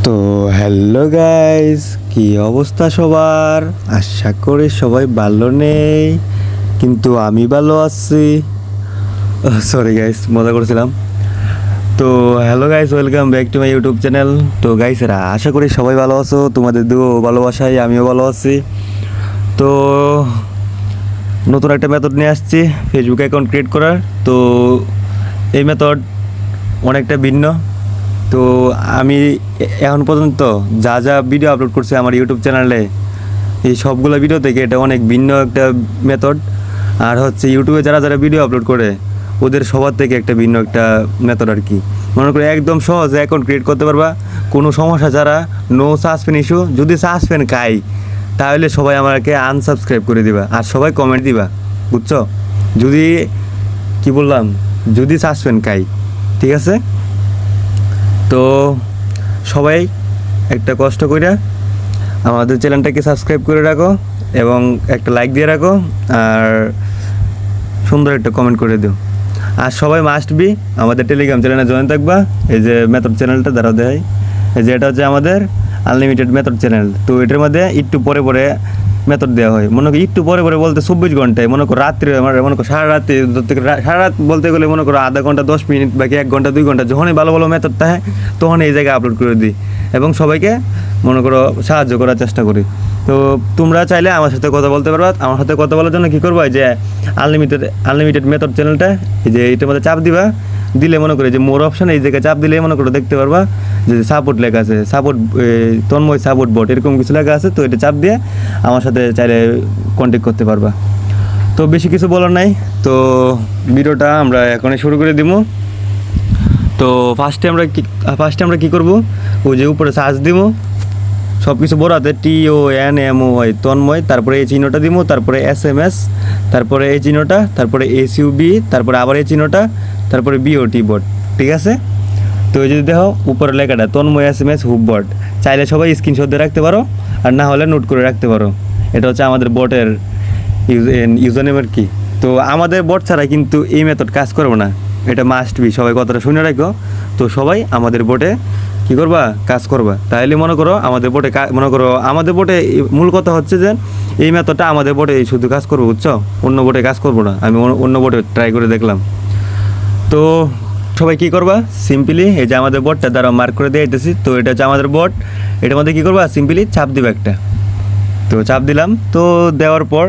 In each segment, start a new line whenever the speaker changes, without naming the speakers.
তো hello guys, কি অবস্থা সবার? আশা করি সবাই ভালো নেই, কিন্তু আমি ভালো আছি। সরি গাইস, মজা করছিলাম। তো hello guys, welcome back to my YouTube channel. তো গাইসেরা, আশা করি সবাই ভালো আছো, তোমাদের দুও ভালোবাসায় আমিও ভালো আছি। তো নতুন একটা মেথড নিয়ে আসছি ফেসবুক অ্যাকাউন্ট ক্রিয়েট করার। তো এই মেথড অনেকটা ভিন্ন। তো আমি এখন পর্যন্ত যা যা ভিডিও আপলোড করছি আমার ইউটিউব চ্যানেলে, এই সবগুলো ভিডিও থেকে এটা অনেক ভিন্ন একটা মেথড। আর হচ্ছে ইউটিউবে যারা যারা ভিডিও আপলোড করে ওদের সবার থেকে একটা ভিন্ন একটা মেথড আর কি। মনে করে একদম সহজে অ্যাকাউন্ট ক্রিয়েট করতে পারবা, কোনো সমস্যা ছাড়া, নো সাসপেন্ড ইস্যু। যদি সাসপেন্ড খাই তাহলে সবাই আমাকে আনসাবস্ক্রাইব করে দিবা আর সবাই কমেন্ট দিবা, বুঝছো? যদি কি বললাম, যদি সাসপেন্ড খাই, ঠিক আছে? তো সবাই একটা কষ্ট করে আমাদের চ্যানেলটাকে সাবস্ক্রাইব করে রাখো এবং একটা লাইক দিয়ে রাখো আর সুন্দর একটা কমেন্ট করে দিও। আর সবাই মাস্ট বি আমাদের টেলিগ্রাম চ্যানেলে জয়েন থাকবা। এই যে মেথড চ্যানেলটা দ্বারা দেয়, এই যে এটা হচ্ছে আমাদের আনলিমিটেড মেথড চ্যানেল। তো এটার মধ্যে একটু পরে পরে মেথড দেওয়া হয়। মনে করো একটু পরে পরে বলতে 24 ঘন্টায়, মনে করো রাত্রে, মনে করো সারা রাতে, সারা রাত বলতে গেলে মনে করো আধা ঘন্টা 10 মিনিট বাকি 1 ঘন্টা 2 ঘন্টা যখনই ভালো ভালো মেথড থাকে তখন এই জায়গায় আপলোড করে দিই এবং সবাইকে মনে করো সাহায্য করার চেষ্টা করি। তো তোমরা চাইলে আমার সাথে কথা বলতে পারবা। আমার সাথে কথা বলার জন্য কী করবা, যে আনলিমিটেড মেথড চ্যানেলটা, এই যে এইটার মধ্যে চাপ দিবা। দিলে মনে করে যে মোর অপশান, এই জায়গায় চাপ দিলে মনে করো দেখতে পারবা যে সাপোর্ট লেখা আছে, সাপোর্ট তন্ময় সাপোর্ট বট এরকম কিছু লেখা আছে। তো এটা চাপ দিয়ে আমার সাথে চাইলে কন্ট্যাক্ট করতে পারবা। তো বেশি কিছু বলার নাই, তো ভিডিওটা আমরা এখনই শুরু করে দিব। তো ফার্স্টে আমরা কি করব, ওই যে উপরে সার্চ দিব, সব কিছু বড়াতে TONMOY তন্ময়, তারপরে এই চিহ্নটা দিব, তারপরে SMS, তারপরে এই চিহ্নটা, তারপরে SUB, তারপরে আবার এই চিহ্নটা, তারপরে BOT বট, ঠিক আছে? তো এই যদি দেখো উপরে লেখাটা তন্ময় SMS হুব বট, চাইলে সবাই স্ক্রিনশট দিয়ে রাখতে পারো আর না হলে নোট করে রাখতে পারো। এটা হচ্ছে আমাদের বটের ইউজার নেম আর কি। তো আমাদের বট ছাড়া কিন্তু এই মেথড কাজ করবে না, এটা মাস্ট বি। সবাই কথাটা শুনে রাখো। তো সবাই আমাদের বোটে কী করবা, কাজ করবা। তাহলে মনে করো আমাদের বোটে মূল কথা হচ্ছে যে এই মেথডটা আমাদের বোটে শুধু কাজ করবো, বুঝছো? অন্য বোটে কাজ করবো না। আমি অন্য বোটে ট্রাই করে দেখলাম। তো সবাই কী করবা, সিম্পলি এই যে আমাদের বোটটা দ্বারা মার্ক করে দিয়ে যেতেছি। তো এটা হচ্ছে আমাদের বোট, এটার মধ্যে কী করবা, সিম্পলি চাপ দিবা একটা। তো চাপ দিলাম। তো দেওয়ার পর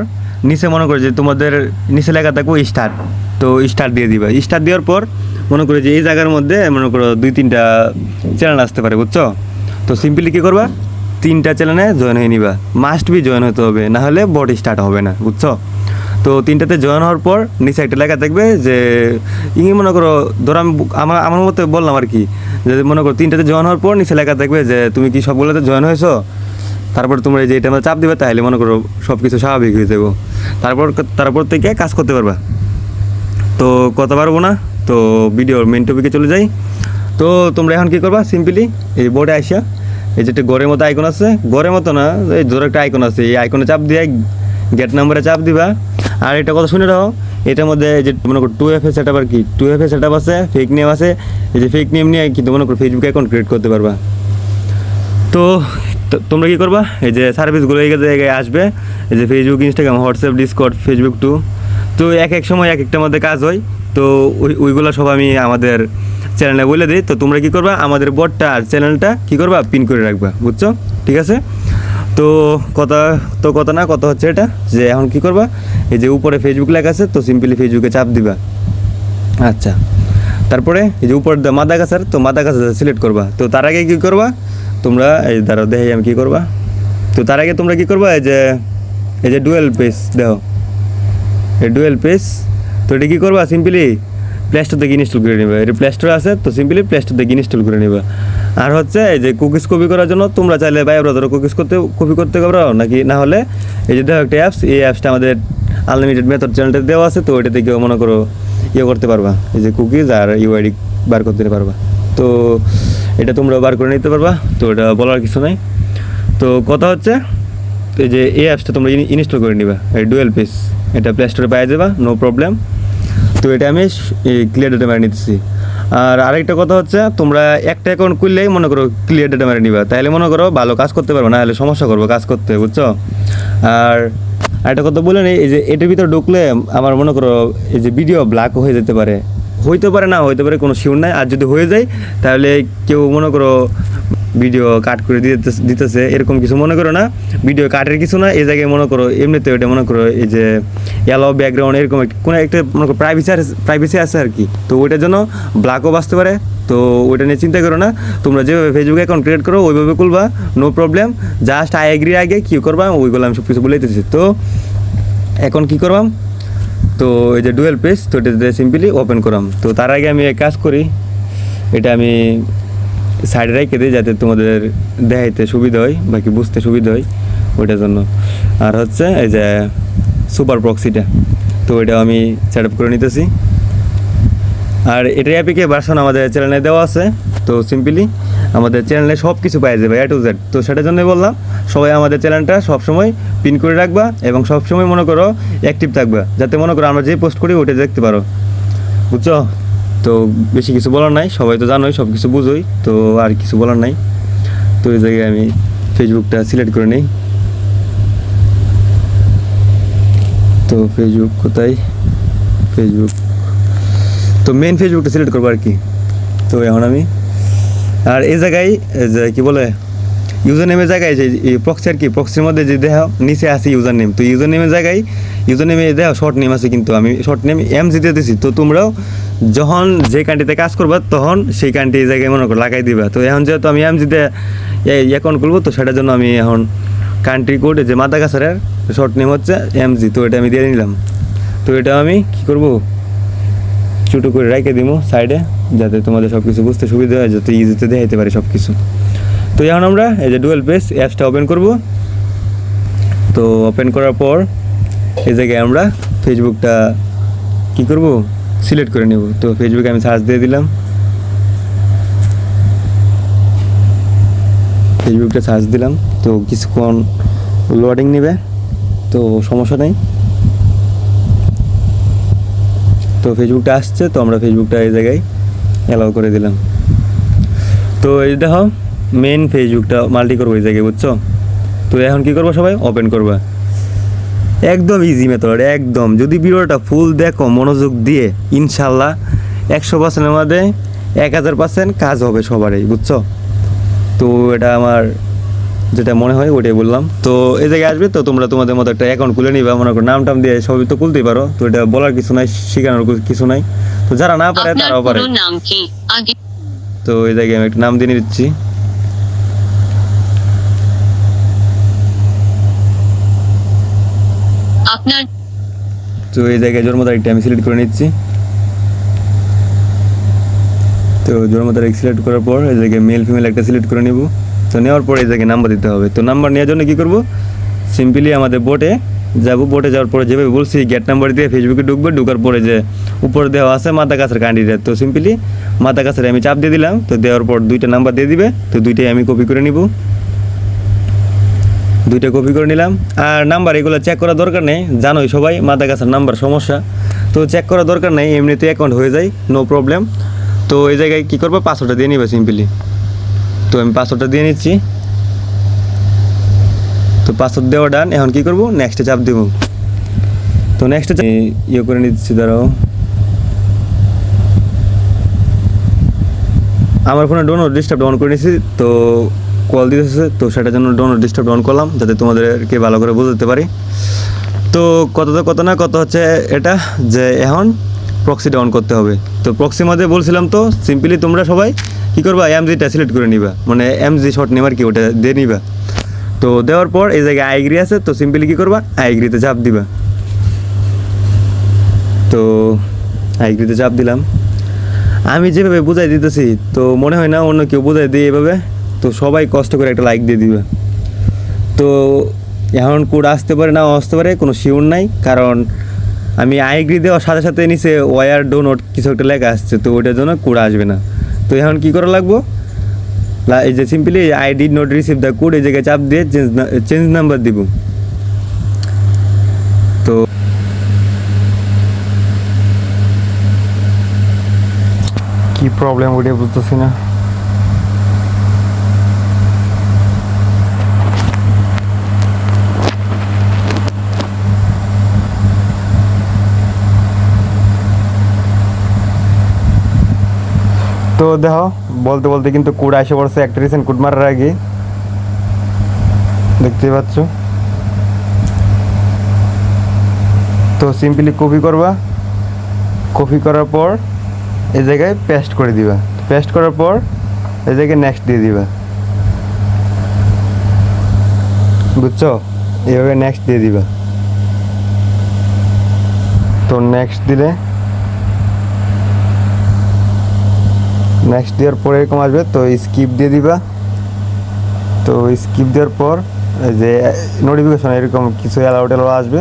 নিচে মনে করো যে তোমাদের নিচে লেখা থাকবো স্টার্ট। তো স্টার্ট দিয়ে দিবা। স্টার্ট দেওয়ার পর মনে করো যে এই জায়গার মধ্যে মনে করো 2-3টা চ্যানেল আসতে পারে, বুঝছো? তো সিম্পলি কী করবা, 3টা চ্যানেলে জয়েন হয়ে নিবা। মাস্ট বি জয়েন হতে হবে, না হলে বট স্টার্ট হবে না, বুঝছো? তো 3টাতে জয়েন হওয়ার পর নিচে একটা লেখা থাকবে যে মনে করো, ধরো আমি আমার মতো বললাম আর কি, যে মনে করো 3টাতে জয়েন হওয়ার পর নিচে লেখা থাকবে যে তুমি কি সবগুলোতে জয়েন হয়েছো। তারপর তোমরা যে এটা চাপ দিবে, তাহলে মনে করো সব কিছু স্বাভাবিক হয়ে যাবো। তারপর থেকে কাজ করতে পারবা। তো কথা পারবো না, তো ভিডিওর মেন টপিকে চলে যাই। তো তোমরা এখন কী করবা, সিম্পলি এই বোর্ডে আইসা এই যেটা ঘরের মতো আইকন আছে, ঘরের মতো না, এই জোরে একটা আইকন আছে, এই আইকনে চাপ দিয়ে গেট নাম্বারে চাপ দিবা। আর এটা কথা শুনে রাখো, এটার মধ্যে যে মনে করো 2FA সেট আপ আর কি, 2FA সেট আপ আছে, ফেক নেম আছে। এই যে ফেক নেম নিয়ে কিন্তু মনে করো ফেসবুক অ্যাকাউন্ট ক্রিয়েট করতে পারবা। তো তোমরা কী করবা, এই যে সার্ভিসগুলো এই জায়গায় আসবে, এই যে Facebook, Instagram, WhatsApp, Discord, Facebook 2। তো এক সময় এক একটার মধ্যে কাজ হয়। তো ওইগুলো সব আমি আমাদের চ্যানেলে বলে দিই। তো তোমরা কী করবা, আমাদের বটটা আর চ্যানেলটা কী করবা, পিন করে রাখবা, বুঝছো? ঠিক আছে? তো কথা হচ্ছে এটা, যে এখন কী করবা, এই যে উপরে ফেসবুক লেখা আছে, তো সিম্পলি ফেসবুকে চাপ দিবা। আচ্ছা, তারপরে এই যে উপরে মাদা গাছার, তো মাদা গাছ সিলেক্ট করবা। তো তার আগে কী করবা তোমরা, এই দ্বারা দেখি আমি কী করবা। তো তার আগে তোমরা কী করবা, এই যে ডুয়েল পেজ দেখো, এই ডুয়েল পেজ। তো এটা কী করবা, সিম্পলি প্লে স্টোর থেকে ইনস্টল করে নেবা। এটা প্লে স্টোর আছে, তো সিম্পলি প্লে স্টোর থেকে ইনস্টল করে নেবা। আর হচ্ছে এই যে কুকিজ কপি করার জন্য তোমরা চাইলে বাই ব্রাউজারে কপি করতে পারো, নাকি না হলে এই যে দেখো একটা অ্যাপস, এই অ্যাপসটা আমাদের আনলিমিটেড মেথড চ্যানেলটা দেওয়া আছে। তো ওইটা থেকে মনে করো করতে পারবা, এই যে কুকিজ আর UID বার করতে পারবা। তো এটা তোমরা বার করে নিতে পারবা। তো এটা বলার কিছু নাই। তো কথা হচ্ছে এই যে এই অ্যাপসটা তোমরা ইনস্টল করে নিবা, এই ডুয়েল পেজ, এটা প্লে স্টোরে পাওয়া যাবা, নো প্রবলেম। তো এটা আমি ক্লিয়ার ডেটা মেরে নিতেছি। আর আরেকটা কথা হচ্ছে, তোমরা একটা অ্যাকাউন্ট খুললেই মনে করো ক্লিয়ার ডেটা মেরে নিবা, তাহলে মনে করো ভালো কাজ করতে পারবো, না হলে সমস্যা করবো কাজ করতে, বুঝছো? আর একটা কথা বলে নেই, এই যে এটার ভিতরে ঢুকলে আমার মনে করো এই যে ভিডিও ব্ল্যাক হয়ে যেতে পারে, হইতে পারে না হইতে পারে, কোনো শিওর নাই। আর যদি হয়ে যায় তাহলে কেউ মনে করো ভিডিও কাট করে দিতেছে এরকম কিছু মনে করো না, ভিডিও কাটের কিছু না। এই জায়গায় মনে করো এমনিতে ওইটা মনে করো এই যে ইয়েলো ব্যাকগ্রাউন্ড এরকম কোনো একটা মনে করো প্রাইভেসি আছে আর কি, তো ওইটার জন্য ব্ল্যাকও বাঁচতে পারে। তো ওইটা নিয়ে চিন্তা করো না, তোমরা যেভাবে ফেসবুক অ্যাকাউন্ট ক্রিয়েট করো ওইভাবে খুলবা, no problem. Just I agree আগে কী করবা ওইগুলো আমি সব কিছু বলে দিতেছি। তো এখন কী করবাম, তো এই যে ডুয়েল পেজ, তো এটা সিম্পলি ওপেন করাম। তো তার আগে আমি এক কাজ করি, এটা আমি সাইডে রেখে দিই যাতে তোমাদের দেখাইতে সুবিধা হয় বা কি বুঝতে সুবিধা হয় ওইটার জন্য। আর হচ্ছে এই যে সুপার প্রক্সিটা, তো এটা আমি সেট আপ করে নিতেছি। আর এটা অ্যাপিকে ভার্সন আমাদের চ্যানেলে দেওয়া আছে, তো সিম্পলি আমাদের চ্যানেলে সব কিছু পাওয়া যাবে A to Z। তো সেটার জন্যই বললাম সবাই আমাদের চ্যানেলটা সবসময় পিন করে রাখবা এবং সবসময় মনে করো অ্যাক্টিভ থাকবা, যাতে মনে করো আমরা যে পোস্ট করি ওটা দেখতে পারো, বুঝছো? তো বেশি কিছু বলার নাই, সবাই তো জানোই, সব কিছু বুঝোই, তো আর কিছু বলার নাই। তো এই জায়গায় আমি ফেসবুকটা সিলেক্ট করে নিই। তো ফেসবুক কোথায়, ফেসবুক, তো মেন ফেসবুকটা সিলেক্ট করবো আর কি। তো এখন আমি আর এই জায়গায় যে কী বলে ইউজার নেমের জায়গায় যে প্রক্সি আর কি, প্রক্সির মধ্যে যে দেহ নিচে আছে ইউজার নেম, তো ইউজার নেমের জায়গায় ইউজার নেমে দেহ শর্ট নেম আছে, কিন্তু আমি শর্ট নেম MG দিয়ে দিছি। তো তোমরাও যখন যে কান্ট্রিতে কাজ করবা তখন সেই কান্ট্রি এই জায়গায় মনে করো লাগাই দিবা। তো এখন যেহেতু আমি MG তে অ্যাকাউন্ট করবো, তো সেটার জন্য আমি এখন কান্ট্রি কোড যে মাদাগাস্কারের শর্ট নেম হচ্ছে MG, তো এটা আমি দিয়ে নিলাম। তো এটা আমি কী করবো, ছোটো করে রেখে দিব সাইডে, যাতে তোমাদের সব কিছু বুঝতে সুবিধা হয়, যাতে ইজিতে দেখাইতে পারি সব কিছু। তো এখন আমরা এই যে ডুয়েল পেজ অ্যাপসটা ওপেন করব। তো ওপেন করার পর এই জায়গায় আমরা ফেসবুকটা কী করব, সিলেক্ট করে নেব। তো ফেসবুকে আমি সার্চ দিয়ে দিলাম, ফেসবুকটা সার্চ দিলাম। তো কিছুক্ষণ লোডিং নেবে, তো সমস্যা নেই। তো ফেসবুকটা আসছে, তো আমরা ফেসবুকটা এই জায়গায় অ্যালাউ করে দিলাম। তো এই দেখো মেন ফেসবুকটা মাল্টি করবো এই জায়গায়, বুঝছো? তো এখন কী করবো, সবাই ওপেন করবা, একদম ইজি মেথড একদম। যদি ভিডিওটা ফুল দেখো মনোযোগ দিয়ে, ইনশাল্লাহ 100%-এর মধ্যে 1000% কাজ হবে সবারই, বুঝছো? তো এটা আমার যেটা মনে হয় ওটাই বললাম। তো এই জায়গায় আসবে, তো তোমরা তোমাদের মতো একটা অ্যাকাউন্ট খুলে নিবা, মনে করো নাম টাম দিয়ে সবই তো খুলতেই পারো। তো এটা বলার কিছু নাই, শেখানোর কিছু নাই। তো যারা না পারে তারাও পারে। তো এই জায়গায় আমি একটা নাম দিয়ে দিচ্ছি। তো এই জায়গায় জন্ম তারিখটা আমি সিলেক্ট করে নিচ্ছি। তো জন্ম তারিখ সিলেক্ট করার পর এই জায়গায় মেল ফিমেল একটা সিলেক্ট করে নেব। তো নেওয়ার পর এই জায়গায় নাম্বার দিতে হবে। তো নাম্বার নেওয়ার জন্য কী করবো, সিম্পলি আমাদের বোটে যাব, বোটে যাওয়ার পরে যেভাবে বলছি গেট নাম্বার দিয়ে ফেসবুকে ঢুকবে, ঢুকার পরে যে উপরে দেওয়া আছে মাদাগাস্কার ক্যান্ডিডেট, তো সিম্পলি মাদাগাস্কারে আমি চাপ দিয়ে দিলাম। তো দেওয়ার পর দুইটা নাম্বার দিয়ে দিবে, তো দুইটাই আমি কপি করে নিব, দুইটা কপি করে নিলাম। আর নাম্বার এগুলো চেক করার দরকার নেই, জানোই সবাই মাদাগাস্কার নাম্বার সমস্যা, তো চেক করার দরকার নেই, এমনিতে অ্যাকাউন্ট হয়ে যায়, নো প্রবলেম। তো এই জায়গায় কী করবো, পাসওয়ার্ডটা দিয়ে নিবে সিম্পলি। তো আমি পাসওয়ার্ডটা দিয়ে নিচ্ছি। তো পাসওয়ার্ড দেওয়া ডান। এখন কী করবো, নেক্সটে চাপ দেব। তো নেক্সটে ইয়ে করে নিচ্ছি, দাঁড়াও, আমার ফোনে ডোন্ট ডিস্টার্ব অন করে নিচ্ছি। তো কল দিতেছে, তো সেটার জন্য ডোন্ট ডিস্টার্ব অন করলাম, যাতে তোমাদেরকে ভালো করে বুঝতে পারি। তো কত না কত হচ্ছে এটা, যে এখন প্রক্সিটা অন করতে হবে। তো প্রক্সির মধ্যে বলছিলাম, তো সিম্পলি তোমরা সবাই কী করবা, MGটা সিলেক্ট করে নিবা, মানে MG শর্ট নেম আর কি, ওটা দিয়ে নিবা। তো দেওয়ার পর এই জায়গায় আইগ্রি আছে, তো সিম্পলি কী করবা, আইগ্রিতে চাপ দিবা। তো আইগ্রিতে চাপ দিলাম। আমি যেভাবে বুঝাই দিতেছি, তো মনে হয় না অন্য কেউ বুঝাই দিয়ে এভাবে। তো সবাই কষ্ট করে একটা লাইক দিয়ে দিবে। তো এখন কোড আসতে পারে না আসতে পারে, কোনো শিওর নাই, কারণ আমি আইগ্রি দেওয়ার সাথে সাথে নিচে ওয়ার ডো নোট কিছু একটা লেখা আসছে, তো ওইটার জন্য কোড আসবে না। তো এখন কী করা লাগবো, এই যে simply I did not receive the code, এই জায়গায় চাপ দিয়ে চেঞ্জ নাম্বার দিব। তো কি প্রবলেম ওটা বুঝতেছি না। তো দেখো বলতে বলতে কিন্তু কোড এসে পড়ছে, একটা রিসেন্ট কোড মারার আগে দেখতে পাচ্ছ। তো সিম্পলি কপি করবা, কপি করার পর এই জায়গায় পেস্ট করে দিবা, পেস্ট করার পর এই জায়গায় নেক্সট দিয়ে দিবা, বুঝছো? এইভাবে নেক্সট দিয়ে দিবা। তো নেক্সট দিলে, নেক্সট দেওয়ার পরে এরকম আসবে, তো স্কিপ দিয়ে দিবা। তো স্কিপ দেওয়ার পর এই যে নোটিফিকেশন এরকম কিছু অ্যালাউ টেলাউ আসবে,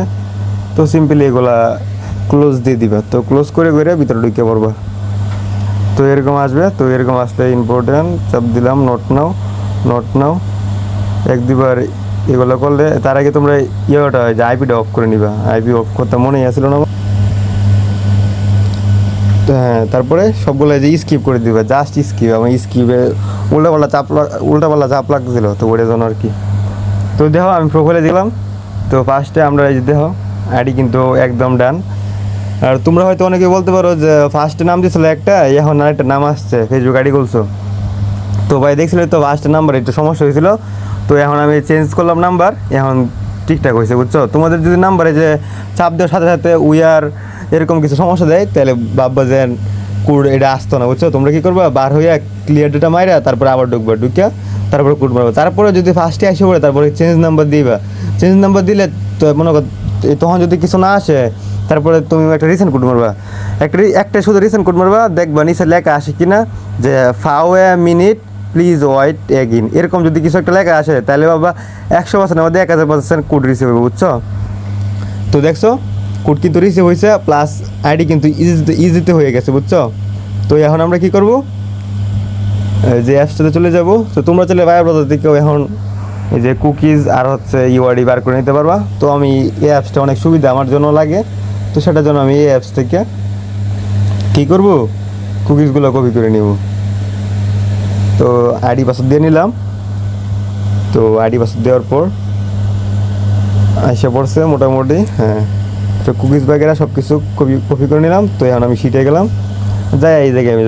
তো সিম্পলি এগুলা ক্লোজ দিয়ে দিবা। তো ক্লোজ করে করে ভিতরে ঢুকে পড়বা। তো এরকম আসবে, তো এরকম আসলে ইম্পর্টেন্ট চাপ দিলাম, নোট নাও, নোট নাও। এক দুবার এগুলো করলে তার আগে তোমরা ইয়েটা যে আইপিটা অফ করে নিবা। আইপি অফ করতে মনেই আসছিল না। তো হ্যাঁ, তারপরে সবগুলো যে স্কিপ করে দিবা, জাস্ট স্কিপ। আমার স্কিপে উল্টাপাল্লা চাপ লাগছিল, তো ওটার জন্য আর কি। তো দেখো আমি প্রোফাইলে দিলাম। তো ফার্স্টে আমরা এই যে দেখো আইডি কিন্তু একদম ডান। আর তোমরা হয়তো অনেকে বলতে পারো যে ফার্স্টে নাম দিয়েছিল একটা, এখন আর একটা নাম আসছে ফেসবুক আইডি খুলছো। তো ভাই দেখছিল তো ফার্স্ট নাম্বার একটু সমস্যা হয়েছিল, তো এখন আমি চেঞ্জ করলাম নাম্বার, এখন ঠিকঠাক হয়েছে, বুঝছো? তোমাদের যদি নাম্বারে যে চাপ দেওয়ার সাথে সাথে উইয়ার এরকম কিছু সমস্যা দেয়, তাহলে ভাববা যে কোড এটা আসতো না, বুঝছো? তোমরা কী করবা, বার হইয়া ক্লিয়ার ডেটা মাইরা তারপরে আবার ঢুকবা, ঢুকিয়া তারপরে কোড মারবা। তারপরে যদি ফার্স্টে আসে পড়ে তারপরে চেঞ্জ নাম্বার দিবা। চেঞ্জ নাম্বার দিলে তো মনে কর তখন যদি কিছু না আসে, তারপরে তুমি একটা রিসেন্ট কোড মারবা, একটা শুধু রিসেন্ট কোড মারবা, দেখবা নিচে লেখা আসে কিনা যে ফাও এ মিনিট প্লিজ ওয়াইট এগিন, এরকম যদি কিছু একটা লেখা আসে, তাহলে বাবা 100% আমাদের 1000% কোড রিসিভ হবে, বুঝছো? তো দেখছো কোড কিন্তু রিসিভ হয়েছে, প্লাস আইডি কিন্তু ইজিতে হয়ে গেছে, বুঝছো? তো এখন আমরা কি করব, যে অ্যাপসটাতে চলে যাব। তো তোমরা চলে ভাইয়ার ব্রাউজার থেকেও এখন এই যে কুকিজ আর হচ্ছে ইউআইডি বার করে নিতে পারবা। তো আমি এই অ্যাপসটা অনেক সুবিধা আমার জন্য লাগে, তো সেটার জন্য আমি এই অ্যাপস থেকে কী করব, কুকিজগুলো কপি করে নিব। তো আইডি পাসওয়ার্ড দিয়ে নিলাম। তো আইডি পাসওয়ার্ড দেওয়ার পর এসে পড়ছে মোটামুটি, হ্যাঁ। তো কুকিজ বাগেরা সব কিছু কপি করে নিলাম। তো এখন আমি শিটে গেলাম, যাই এই জায়গায় আমি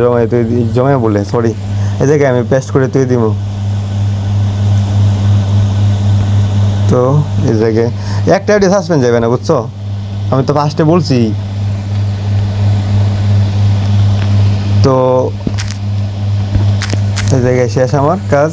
জমায় বলে সরি, এই জায়গায় আমি পেস্ট করে তুই দিব। তো এই জায়গায় একটা আইডি সাসপেন্ড যাবে না, বুঝছো? আমি তো ফার্স্টে বলছি। তো এই জায়গায় শেষ আমার কাজ।